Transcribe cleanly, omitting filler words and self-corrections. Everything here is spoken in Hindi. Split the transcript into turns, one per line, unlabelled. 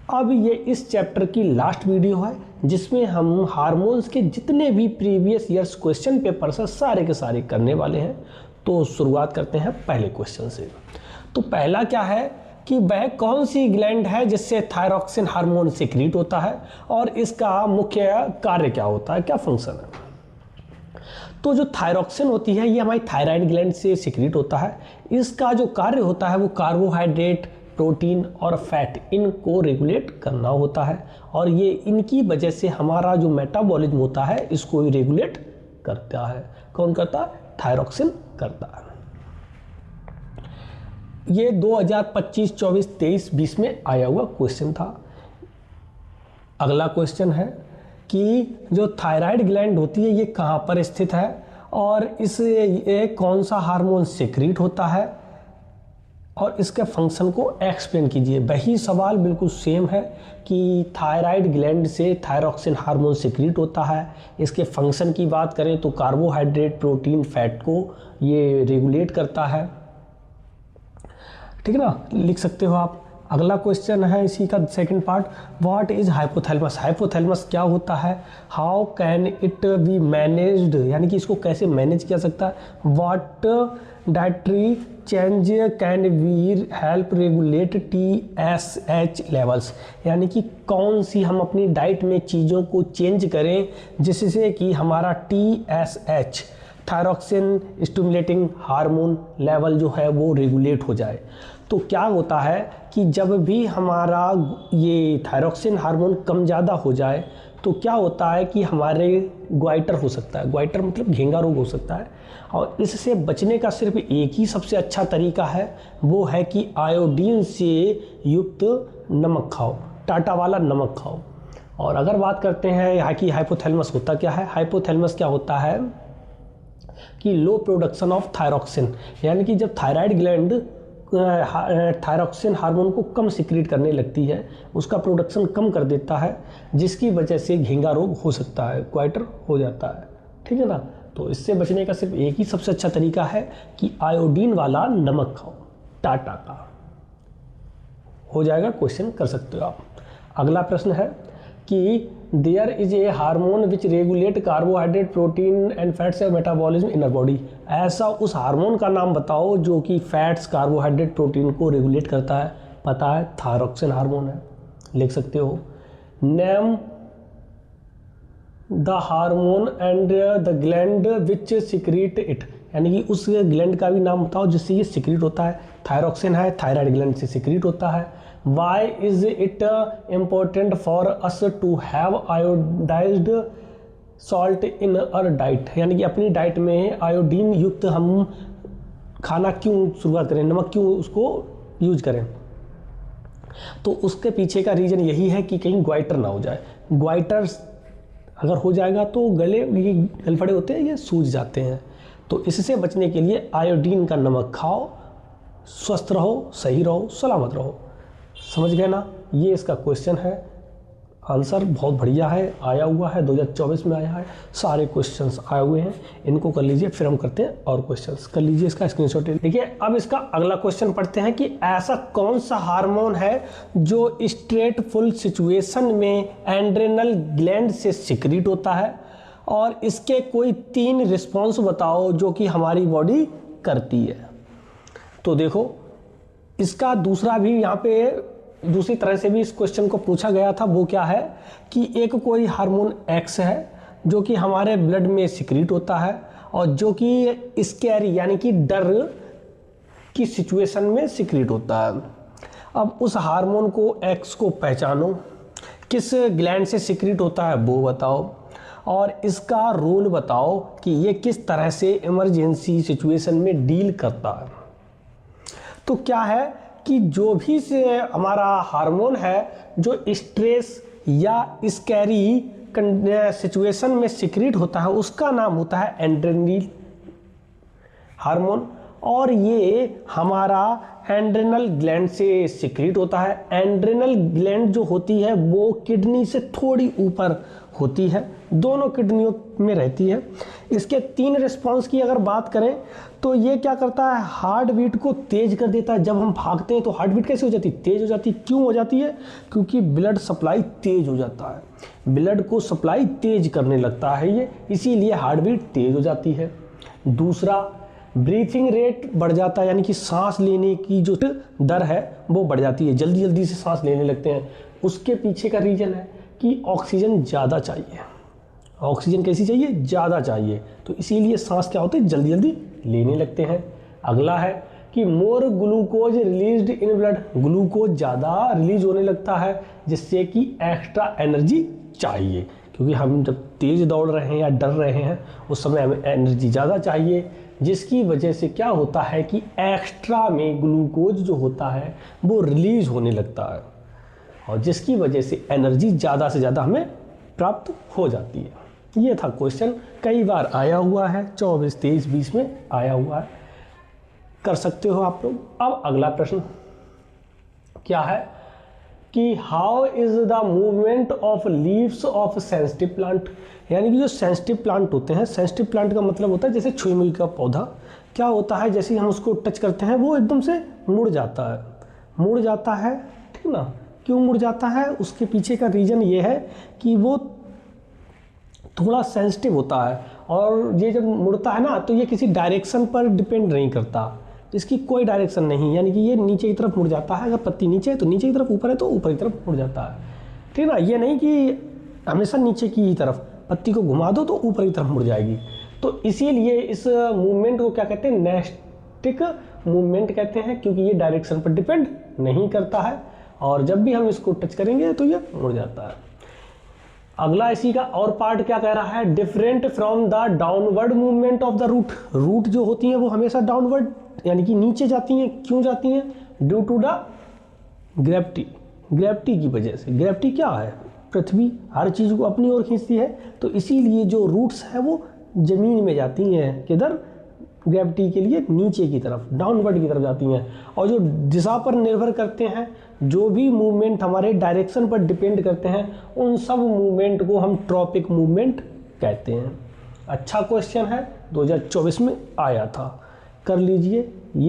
अब ये इस चैप्टर की लास्ट वीडियो है जिसमें हम हार्मोन्स के जितने भी प्रीवियस ईयर्स क्वेश्चन पेपर्स हैं सारे के सारे करने वाले हैं। तो शुरुआत करते हैं पहले क्वेश्चन से। तो पहला क्या है कि वह कौन सी ग्लैंड है जिससे थायरॉक्सिन हार्मोन सिक्रीट होता है और इसका मुख्य कार्य क्या होता है, क्या फंक्शन है। तो जो थायरॉक्सिन होती है ये हमारी थायराइड ग्लैंड से सिक्रीट होता है। इसका जो कार्य होता है वो कार्बोहाइड्रेट, प्रोटीन और फैट इनको रेगुलेट करना होता है और ये इनकी वजह से हमारा जो मेटाबॉलिज्म होता है इसको ही रेगुलेट करता है। कौन करता है? थायरॉक्सिन करता है। ये 2025, 24, 23, 20 में आया हुआ क्वेश्चन था। अगला क्वेश्चन है कि जो थायराइड ग्लैंड होती है ये कहाँ पर स्थित है और इससे कौन सा हार्मोन सिक्रीट होता है और इसके फंक्शन को एक्सप्लेन कीजिए। वही सवाल बिल्कुल सेम है कि थायराइड ग्लैंड से थायरॉक्सिन हार्मोन सिक्रीट होता है। इसके फंक्शन की बात करें तो कार्बोहाइड्रेट, प्रोटीन, फैट को ये रेगुलेट करता है। ठीक है ना, लिख सकते हो आप। अगला क्वेश्चन है इसी का second part, what is hypothalamus. Hypothalamus क्या होता है, how can it be managed, यानी कि इसको कैसे मैनेज किया सकता है। What dietary change can be help regulate TSH levels, यानी कि कौन सी हम अपनी डाइट में चीज़ों को चेंज करें जिससे कि हमारा TSH thyroxine stimulating hormone level जो है वो रेगुलेट हो जाए। तो क्या होता है कि जब भी हमारा ये थायरॉक्सिन हार्मोन कम ज़्यादा हो जाए तो क्या होता है कि हमारे ग्वाइटर हो सकता है। ग्वाइटर मतलब घेंगा रोग हो सकता है और इससे बचने का सिर्फ एक ही सबसे अच्छा तरीका है, वो है कि आयोडीन से युक्त नमक खाओ, टाटा वाला नमक खाओ। और अगर बात करते हैं यहाँ की हाइपोथैलेमस होता क्या है, हाइपोथैलेमस क्या होता है कि लो प्रोडक्शन ऑफ थायरॉक्सिन, यानी कि जब थायराइड ग्लैंड थायरॉक्सिन हार्मोन को कम सिक्रीट करने लगती है, उसका प्रोडक्शन कम कर देता है, जिसकी वजह से घेंगा रोग हो सकता है, क्वाइटर हो जाता है। ठीक है ना, तो इससे बचने का सिर्फ एक ही सबसे अच्छा तरीका है कि आयोडीन वाला नमक खाओ, टाटा का। हो जाएगा, क्वेश्चन कर सकते हो आप। अगला प्रश्न है कि there is a hormone which regulate carbohydrate, protein and fats metabolism in a body. ऐसा उस हार्मोन का नाम बताओ जो कि फैट्स, कार्बोहाइड्रेट, प्रोटीन को रेगुलेट करता है। पता है, थायरॉक्सिन हार्मोन है, लिख सकते हो। Name the hormone and the gland which secrete it, यानी कि उस ग्लैंड का भी नाम बताओ जिससे ये सिक्रीट होता है। थायरॉक्सिन है, थायराइड ग्लैंड से सिक्रीट होता है। Why is it important for us to have iodized salt in our diet, यानी कि अपनी डाइट में आयोडीन युक्त हम खाना क्यों शुरुआत करें, नमक क्यों उसको यूज करें। तो उसके पीछे का रीज़न यही है कि कहीं ग्वाइटर ना हो जाए। ग्वाइटर अगर हो जाएगा तो गले, ये गलफड़े होते हैं, ये सूज जाते हैं। तो इससे बचने के लिए आयोडीन का नमक खाओ, स्वस्थ रहो, सही रहो, सलामत रहो। समझ गए ना, ये इसका क्वेश्चन है। आंसर बहुत बढ़िया है, आया हुआ है, 2024 में आया है, सारे क्वेश्चंस आए हुए हैं। इनको कर लीजिए, फिर हम करते हैं और क्वेश्चंस। कर लीजिए, इसका स्क्रीनशॉट देखिए। अब इसका अगला क्वेश्चन पढ़ते हैं कि ऐसा कौन सा हार्मोन है जो स्ट्रेटफुल सिचुएशन में एड्रेनल ग्लैंड से सिक्रीट होता है और इसके कोई 3 रिस्पॉन्स बताओ जो कि हमारी बॉडी करती है। तो देखो, इसका दूसरा भी यहाँ पे दूसरी तरह से भी इस क्वेश्चन को पूछा गया था। वो क्या है कि एक कोई हार्मोन एक्स है जो कि हमारे ब्लड में सिक्रीट होता है और जो कि स्कैरी, यानी कि डर की सिचुएशन में सिक्रीट होता है। अब उस हार्मोन को एक्स को पहचानो, किस ग्लैंड से सिक्रीट होता है वो बताओ और इसका रोल बताओ कि ये किस तरह से इमरजेंसी सिचुएशन में डील करता है। तो क्या है कि जो भी से हमारा हार्मोन है जो स्ट्रेस या स्कैरी सिचुएशन में सिक्रीट होता है उसका नाम होता है एड्रेनल हार्मोन और ये हमारा एड्रेनल ग्लैंड से सिक्रीट होता है। एड्रेनल ग्लैंड जो होती है वो किडनी से थोड़ी ऊपर होती है, दोनों किडनियों में रहती है। इसके 3 रिस्पॉन्स की अगर बात करें तो ये क्या करता है, हार्ट बीट को तेज कर देता है। जब हम भागते हैं तो हार्ट बीट कैसे हो जाती है, तेज हो जाती है। क्यों हो जाती है, क्योंकि ब्लड सप्लाई तेज हो जाता है, ब्लड को सप्लाई तेज करने लगता है ये, इसीलिए हार्ट बीट तेज हो जाती है। दूसरा, ब्रीथिंग रेट बढ़ जाता है, यानी कि सांस लेने की जो दर है वो बढ़ जाती है, जल्दी जल्दी से सांस लेने लगते हैं। उसके पीछे का रीजन है कि ऑक्सीजन ज़्यादा चाहिए, ऑक्सीजन कैसी चाहिए, ज़्यादा चाहिए, तो इसीलिए सांस क्या होते हैं, जल्दी जल्दी लेने लगते हैं। अगला है कि more glucose released in blood, glucose ज़्यादा रिलीज होने लगता है जिससे कि एक्स्ट्रा एनर्जी चाहिए, क्योंकि हम जब तेज़ दौड़ रहे हैं या डर रहे हैं उस समय हमें एनर्जी ज़्यादा चाहिए, जिसकी वजह से क्या होता है कि एक्स्ट्रा में ग्लूकोज जो होता है वो रिलीज होने लगता है, और जिसकी वजह से एनर्जी ज़्यादा से ज़्यादा हमें प्राप्त हो जाती है। ये था क्वेश्चन, कई बार आया हुआ है, 24, 23, 20 में आया हुआ है, कर सकते हो आप लोग। अब अगला प्रश्न क्या है कि how is the movement of leaves of sensitive plant, यानी कि जो सेंसिटिव प्लांट होते हैं, सेंसिटिव प्लांट का मतलब होता है जैसे छुई का पौधा, क्या होता है जैसे हम उसको टच करते हैं वो एकदम से मुड़ जाता है, मुड़ जाता है, ठीक ना। क्यों मुड़ जाता है, उसके पीछे का रीज़न ये है कि वो थोड़ा सेंसिटिव होता है, और ये जब मुड़ता है ना तो ये किसी डायरेक्शन पर डिपेंड नहीं करता, इसकी कोई डायरेक्शन नहीं, यानी कि ये नीचे की तरफ मुड़ जाता है। अगर पत्ती नीचे है तो नीचे की तरफ, ऊपर है तो ऊपर की तरफ मुड़ जाता है, ठीक ना। ये नहीं कि हमेशा नीचे की ही तरफ, पत्ती को घुमा दो तो ऊपर की तरफ मुड़ जाएगी। तो इसीलिए इस मूवमेंट को क्या कहते हैं, नेस्टिक मूवमेंट कहते हैं, क्योंकि ये डायरेक्शन पर डिपेंड नहीं करता है, और जब भी हम इसको टच करेंगे तो ये मुड़ जाता है। अगला इसी का और पार्ट क्या कह रहा है, different from the downward movement of the root, root जो होती हैं वो हमेशा डाउनवर्ड यानी कि नीचे जाती हैं। क्यों जाती हैं, due to the gravity, gravity की वजह से। ग्रेविटी क्या है, पृथ्वी हर चीज़ को अपनी ओर खींचती है, तो इसीलिए जो रूट्स हैं वो ज़मीन में जाती हैं, किधर, ग्रेविटी के लिए नीचे की तरफ, डाउनवर्ड की तरफ जाती हैं। और जो दिशा पर निर्भर करते हैं, जो भी मूवमेंट हमारे डायरेक्शन पर डिपेंड करते हैं, उन सब मूवमेंट को हम ट्रॉपिक मूवमेंट कहते हैं। अच्छा क्वेश्चन है, 2024 में आया था, कर लीजिए ये।